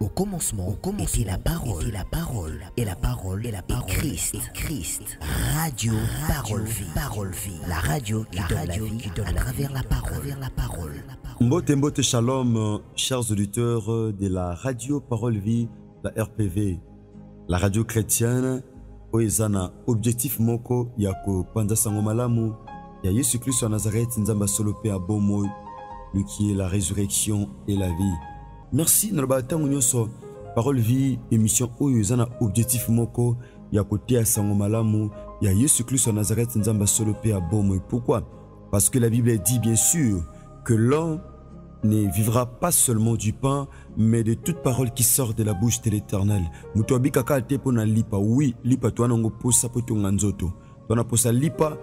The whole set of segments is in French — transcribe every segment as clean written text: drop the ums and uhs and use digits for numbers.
Au commencement était la parole, et la parole est Christ. Radio Parole Vie, la radio qui donne la vie à travers la parole. Mbote shalom, chers auditeurs de la radio Parole Vie, la RPV, la radio chrétienne. Oezana objectif moko yako panza sango malamu ya Yesu Christ wa Nazareth nzamba solope a bomo, lui qui est la résurrection et la vie. Merci nalabata ngonyoso Parole Vie émission Oezana objectif moko yako te sango malamu ya Yesu Christ wa Nazareth nzamba solope a bomo. Pourquoi? Parce que la Bible dit bien sûr que l'homme ne vivra pas seulement du pain, mais de toute parole qui sort de la bouche de l'Éternel. Mutoabi kaka te pona lipa, oui, lipa to anango posa poto nganzoto. Tona posa lipa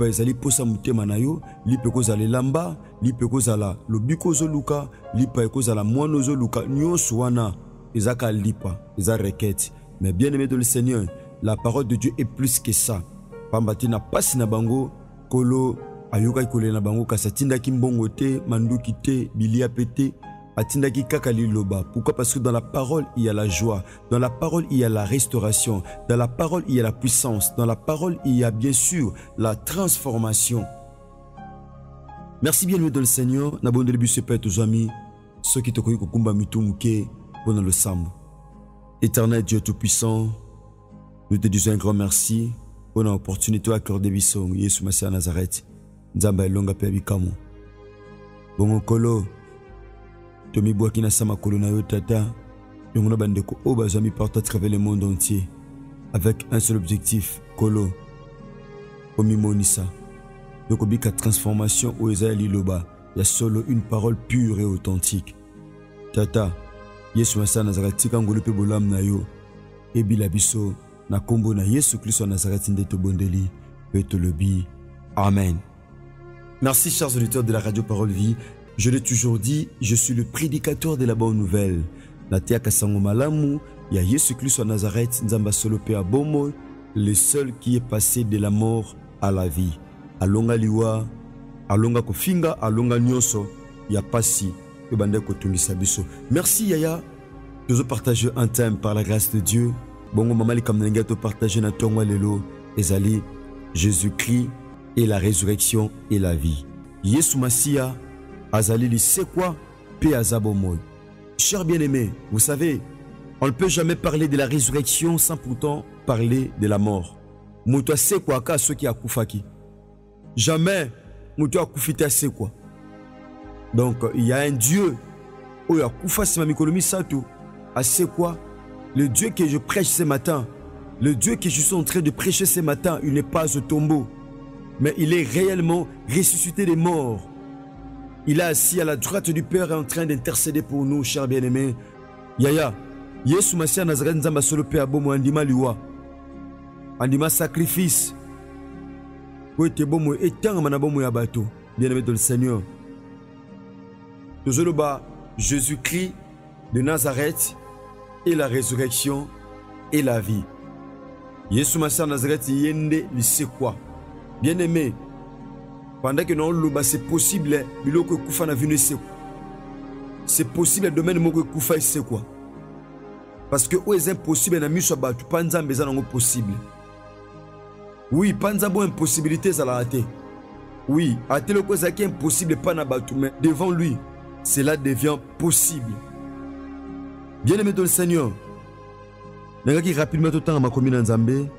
ezali posa mutema na yo, lipa kozala lamba, lipa kozala lobiko zoluka, lipa kozala mono zoluka, nyonso wana ezaka lipa, eza requête. Mais bien aimé de le Seigneur, la parole de Dieu est plus que ça. Pambati na pasi na bango kolo ayoka ikole na bango kasa tindaki mbongo te, manduki te, bilia pete, atindaki kaka liloba. Pourquoi? Parce que dans la parole il y a la joie, dans la parole il y a la restauration, dans la parole il y a la puissance, dans la parole il y a bien sûr la transformation. Merci bien de le Seigneur. Na bon début ce père aux amis, ceux qui te koyi kokumba mitumuke pendant le sambo. Éternel Dieu tout-puissant, nous te disons un grand merci pour l'opportunité accordée biso Yesu Masia Nazareth. Nzamba elonga pe bikamo. Bongo kolo Tomi boaki na sama kolo na yo tata. Yongona bandeko o bazami partout à travers le monde entier avec un seul objectif, kolo omi monisa. Yoko bika transformation o ezali loba. Il y a solo une parole pure et authentique. Tata Yesu Masia Nazareth tika ngolo pe bolam na yo. Ebila biso na kombo na Yesu Christ wa Nazareth ndeto bondeli pe to lobi. Amen. Merci chers auditeurs de la radio Parole Vie. Je l'ai toujours dit, je suis le prédicateur de la bonne nouvelle. Natea Kasango Malamu, ya Yesu Christ wa Nazareth, Nzamba Solope a Bomo, le seul qui est passé de la mort à la vie. Alonga liwa, alonga kofinga, alonga nyoso, ya pasi, ebande kotungisa biso. Merci Yaya, nous partager un thème par la grâce de Dieu. Bongo mamali kamnenga to partager na tongwa lelo, ezali Jésus-Christ et la résurrection et la vie. Yesu Masia azali c'est quoi? Pe azabomoy. Chers bien-aimés, vous savez, on ne peut jamais parler de la résurrection sans pourtant parler de la mort. Muto c'est quoi ka ceux qui a kufaki. Jamais muto a kufita c'est quoi. Donc il y a un Dieu où a kufa sima mikolomi sato. A c'est quoi? Le Dieu que je prêche ce matin, le Dieu que je suis en train de prêcher ce matin, il n'est pas au tombeau. Mais il est réellement ressuscité des morts. Il est assis à la droite du Père et en train d'intercéder pour nous, chers bien-aimés. Yaya, Yesu Masia Nazareth Nzamba Solope abomo andima liwa. Andima sacrifice. Oete bomo etanga manabomo ya bato. Bien-aimés de le Seigneur. Tozoloba Jésus-Christ de Nazareth et la résurrection et la vie. Yesu Masia Nazareth yende li c'est quoi? Bien-aimé, pendant que nous c'est possible, c'est possible, le domaine où Koufa c'est quoi? Parce que c'est impossible, possible. Oui, panzabo impossibilité, ça l'a raté. Oui, à tel point que impossible, pas mais devant lui, cela devient possible. Bien-aimé dans le Seigneur, rapidement tout le temps à ma commune Nzambé.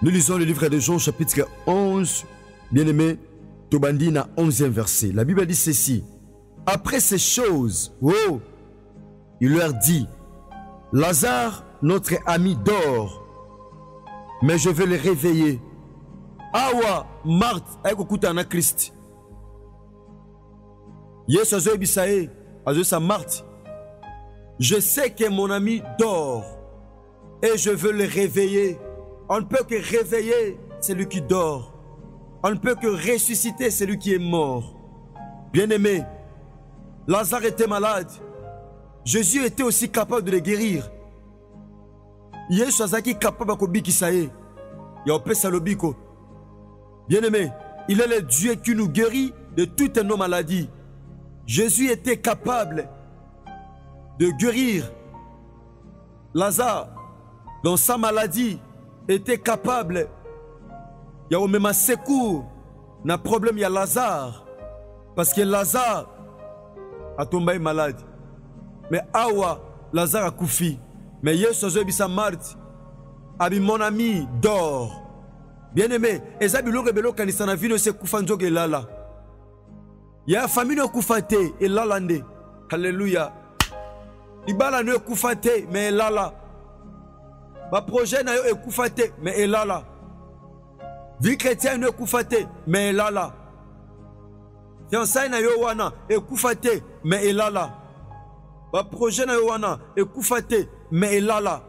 Nous lisons le livre de Jean chapitre 11, bien-aimé, Tobandi na 11e verset. La Bible dit ceci. Après ces choses, oh, il leur dit, Lazare, notre ami, dort, mais je vais le réveiller. Awa, Marthe, écoute na Christ. Yes, azo ebisae, azo sa Marthe. Je sais que mon ami dort et je veux le réveiller. On ne peut que réveiller celui qui dort. On ne peut que ressusciter celui qui est mort. Bien-aimé, Lazare était malade. Jésus était aussi capable de le guérir. Yesu azaki capable de bikisaye. Salobiko. Bien-aimé, il est le Dieu qui nous guérit de toutes nos maladies. Jésus était capable de guérir Lazare, dans sa maladie, était capable. Il y a même un secours. Un problème, il y a Lazare. Parce que Lazare a tombé malade. Mais Awa, Lazare a koufi. Mais Yesu a bisa Marthe. Abi mon ami dort. Bien aimé, Ezabi lo rebelo kanisa na vino se kufa nzoge lala. Ya famille no kufate et lalande. Alléluia. Libala no kufate mais lala. Ba projet na yo ekufate mais elala. Vie chrétienne no kufate mais elala. Fiançailles na yo wana ekufate mais elala. Ba projet na yo wana ekufate mais elala.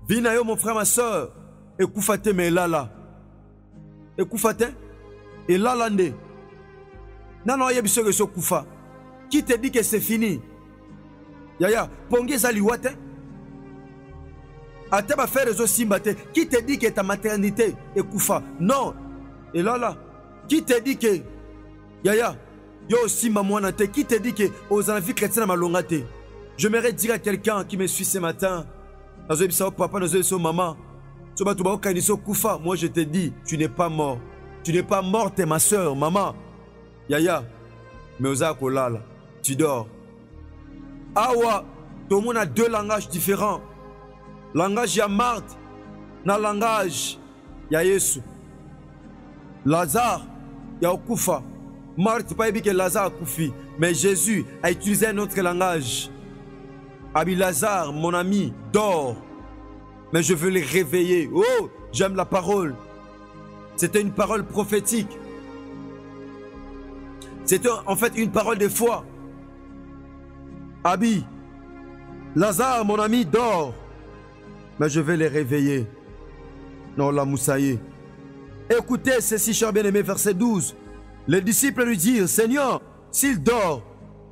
Vie na yo mon frère ma soeur ekufate mais elala. Ekufate elalande. Non, il y a des kufa. Qui te dit que c'est fini? Yaya, pongi zali wate. Ate ba faire les simbate. Qui te dit que ta maternité est kufa? Non. Et là. Qui te dit que Yaya, yo simba moanate. Qui te dit que aux envies chrétiennes à malongate? J'aimerais dire à quelqu'un qui me suit ce matin. Papa, maman. Moi je te dis, tu n'es pas mort. Tu n'es pas morte, ma soeur, maman. Yaya, mais oza kolala, tu dors. Awa, tout le monde a deux langages différents. Langage ya Marthe, na langage ya Yesu. Lazare, ya okufa. Marthe pas dit que Lazare a koufi, mais Jésus a utilisé un autre langage. Abi Lazare, mon ami, dort. Mais je veux les réveiller. Oh, j'aime la parole. C'était une parole prophétique. C'était en fait une parole de foi. Abi, Lazare, mon ami, dort. Mais je vais les réveiller. Non, la moussaïe. Écoutez ceci, cher bien-aimé, verset 12. Les disciples lui dirent, Seigneur, s'il dort,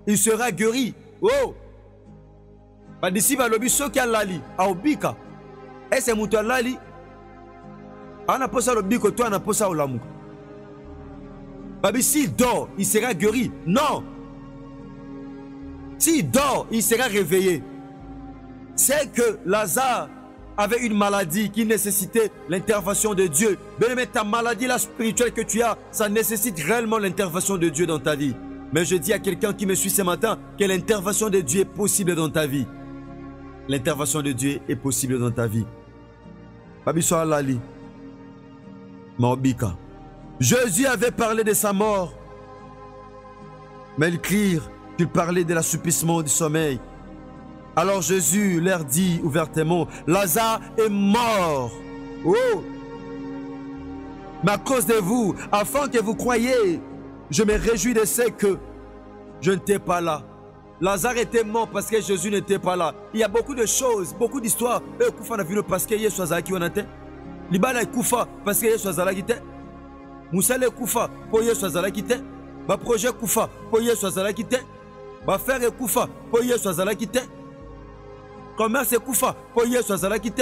il sera guéri. Oh! Les disciples ont dit, ce qui a lali, a obika. Et c'est mon lali. On a posé le biko, toi, on a posé au lamou. S'il dort, il sera guéri. Non. S'il dort, il sera réveillé. C'est que Lazare avait une maladie qui nécessitait l'intervention de Dieu. Mais ta maladie là, spirituelle que tu as, ça nécessite réellement l'intervention de Dieu dans ta vie. Mais je dis à quelqu'un qui me suit ce matin que l'intervention de Dieu est possible dans ta vie. L'intervention de Dieu est possible dans ta vie. Babiso Alali. Maobika. Jésus avait parlé de sa mort, mais ils crurent qu'il parlait de l'assouplissement du sommeil. Alors Jésus leur dit ouvertement, Lazare est mort. Oh! Mais à cause de vous, afin que vous croyiez, je me réjouis de ce que je n'étais pas là. Lazare était mort parce que Jésus n'était pas là. Il y a beaucoup de choses, beaucoup d'histoires. Parce que Yesu azalaki wana te. Libala ekufa parce que Yesu azalaki te. Moussale Koufa, pour Yesu azalaki te. Ba projet Koufa, pour Yesu azalaki te. Ba frère Koufa, pour Yesu azalaki te. Commerce Koufa, pour Yesu azalaki te.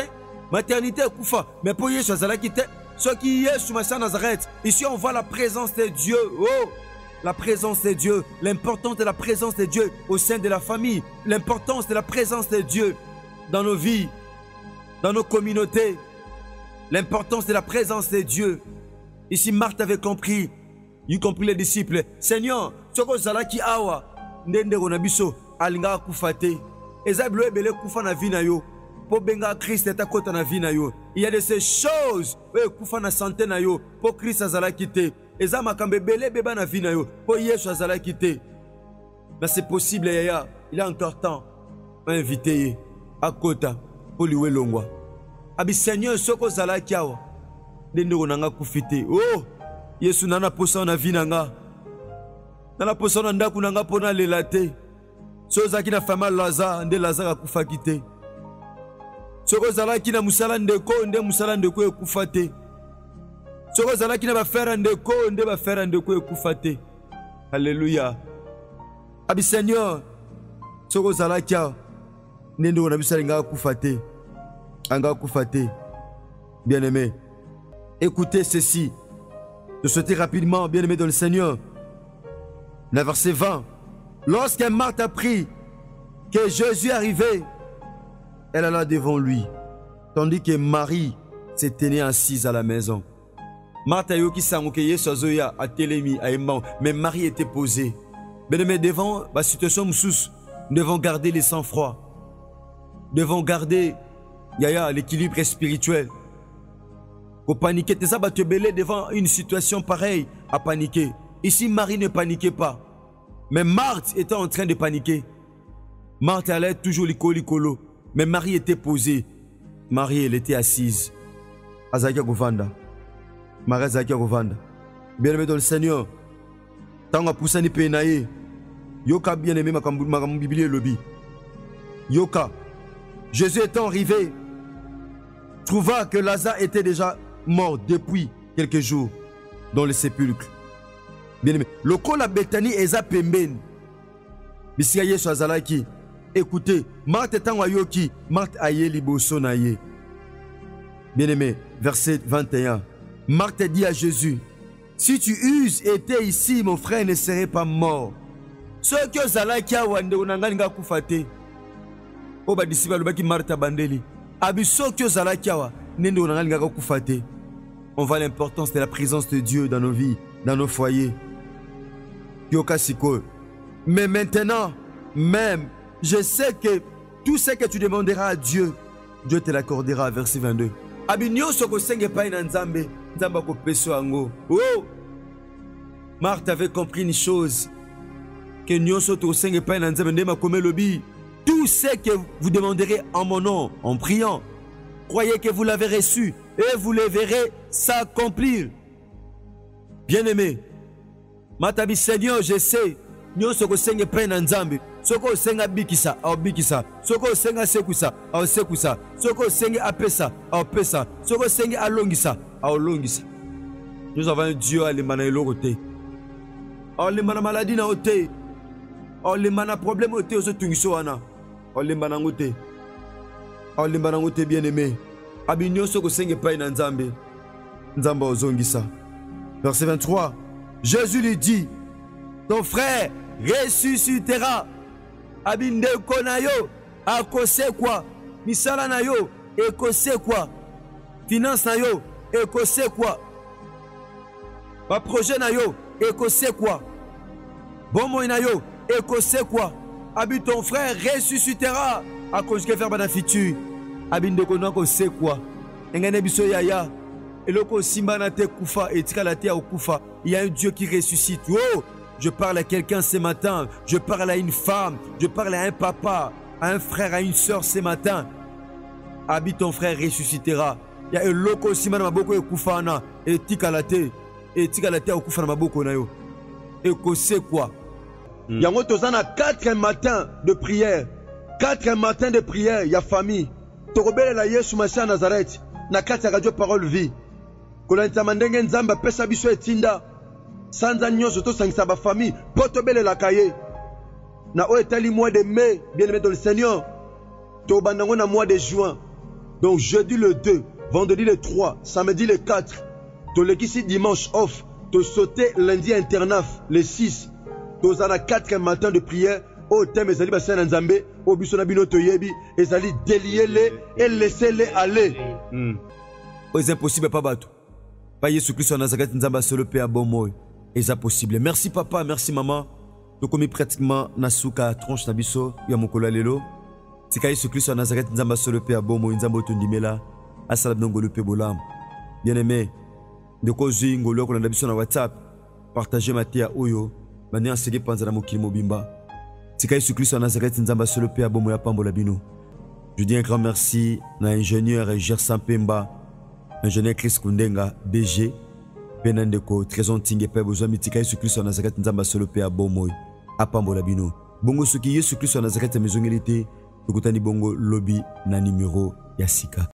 Maternité Koufa, mais pour Yesu azalaki te. Ce qui est sous Massia Nazareth. Ici on voit la présence de Dieu. Oh, la présence de Dieu. L'importance de la présence de Dieu au sein de la famille. L'importance de la présence de Dieu dans nos vies, dans nos communautés. L'importance de la présence de Dieu. Ici, Marthe avait compris, y compris les disciples. Seigneur, soko zalaki awa, ndende ronabiso, alinga kufate. Ezablo ebele kufa na vina yo. Po benga Christ eta kota na vina yo. Il y a de ces choses, kufa na santé na yo. Po Christ azalaki te. Ezama kambe bele beba na vina yo. Po Yesu azalaki te. Mais c'est possible, yaya. Il y a encore temps. Invité à kota. Po liwe longwa. Abi Seigneur, soko zalaki awa. Ndende nanga kufite. Oh, Yesu nana posa na vie nanga. Nana posa na ndaku nanga pona lelate. Soza ki na fama Lazare, nde Lazare akufaki te. Soko zalaki na musala ndeko, nde musala ndeko ekufa te. Soko zalaki na bafera ndeko, nde bafera ndeko ekufa te. Alléluia. Abi Seigneur, soko zalaki nde na bisala nga akufa te. Anga akufa te. Bien-aimé, écoutez ceci. Je souhaitais rapidement, bien-aimé dans le Seigneur. Le verset 20. Lorsque Marthe apprit que Jésus arrivait, elle alla devant lui, tandis que Marie se tenait assise à la maison. Marthe a yoki sangoke Yesu azoya a telemi a emba, mais Marie était posée. Mais devant la situation sous, nous devons garder le sang-froid. Nous devons garder l'équilibre spirituel. Pour paniquer, tu vas te beller devant une situation pareille à paniquer. Ici, Marie ne paniquait pas. Mais Marthe était en train de paniquer. Marthe allait toujours licolo. Mais Marie était posée. Marie, elle était assise. Azakia Govanda. Marie Azakia Govanda. Bien-aimé dans le Seigneur. Tant que poussani penaye. Yoka bien-aimé ma Bible lobby. Yoka. Jésus étant arrivé, trouva que Lazare était déjà mort depuis quelques jours dans le sépulcre. Bien-aimé. Le col à Bethanie est à Pemben. Bisika Yesu azalaki. Écoutez, Marthe est en yoki, Marthe aye liboso naye. Bien-aimé, verset 21. Marthe dit à Jésus, si tu eusses été ici, mon frère ne serait pas mort. Ce que zalaki awande unangalinga kufate. Oba disiba lubaki Marthe bandeli. Abiso que zalaki awa nende unangalinga kufate. On voit l'importance de la présence de Dieu dans nos vies, dans nos foyers. Yoka siko. Mais maintenant, même, je sais que tout ce que tu demanderas à Dieu, Dieu te l'accordera. Verset 22. Abinyo soko senge pa ina nzambe, nzamba ko peso ango. Oh! Marthe avait compris une chose, que nyoso to senge pa ina nzambe ndema kome lobi. Tout ce que vous demanderez en mon nom, en priant, croyez que vous l'avez reçu et vous le verrez s'accomplir. Bien-aimé, Matabi Seigneur, je sais, nyoso ko senge pa ina nzambe. Soko senga bikisa, au bikisa. Soko senga sekusa, au sekusa. Soko senga apesa, au pesa. Soko senga alongisa, au longisa. Nous avons un Dieu à l'emana l'oroté. Au l'emana maladie na oté. Au l'emana problème oté aux tungisoana. Au l'emana ngoté. Au l'emana ngoté bien-aimé. Abinyo soko senga pa ina nzambe. Nzamba ozongisa. Verset 23. Jésus lui dit, ton frère ressuscitera. Abinde konayo akose quoi, misala na yo ekose quoi, finance na yo ekose quoi, ba projet na yo ekose quoi, bon moyen na yo ekose quoi. Abi ton frère ressuscitera à cause que faire bana futur. Abinde konayo kose quoi, engane biso yaya eloko simba na te kufa etika la te okufa. Il y a un Dieu qui ressuscite. Oh, je parle à quelqu'un ce matin, je parle à une femme, je parle à un papa, à un frère, à une soeur ce matin. Habite ton frère ressuscitera. Il y a un loco aussi, maboko ekufana, et tikalate okufana maboko na yo. Et que c'est quoi? Il y a 4 matins de prière. 4 matins de prière, il y a famille. Torobele la Yesu Masia Nazareth, na 4 radio parole vie. Kolanta mandenge nzamba pesa biso etinda. Sanza nyonso to sangisa ba famille potobele la kaye na o etali mois de mai bien-aimé dans le Seigneur to bandango na mois de juin. Donc jeudi le 2, vendredi le 3, samedi le 4, to lekisi dimanche off, to sauter lundi internaf le 6, to zana 4 matins de prière au thème ezali ba sana nzambe o biso na bino to yebi ezali délier-les et laisser-les aller. C'est impossible pas bateau. Pas Yesu Christ en Nazareth nzamba solo pe abomoy. Et ça possible. Merci papa, merci maman. Nous commis pratiquement nasuka tronche nabiso ya mokolo lelo. Tika Yesu Christ en Nazareth nzamba solo pe abomo nzamba tondimela. Asala ngolo pe bolam. Bien-aimé, de kozi ngolo ko nabiso na WhatsApp. Partagez ma tia oyo. Bani ansege panza na mokili mobimba. Tika Yesu Christ en Nazareth nzamba solo pe abomo ya pambola bino. Je dis un grand merci à l'ingénieur Gersan Pemba, ingénieur Chris Kundenga, DG. Penandeko trésor tinge pe besoin mitika Yesu Christ en Nazareth nzamba solo pe abomoy apambola bino bongo soki Yesu Christ en Nazareth mezongelité tukutani bongo lobby na numéro ya sika.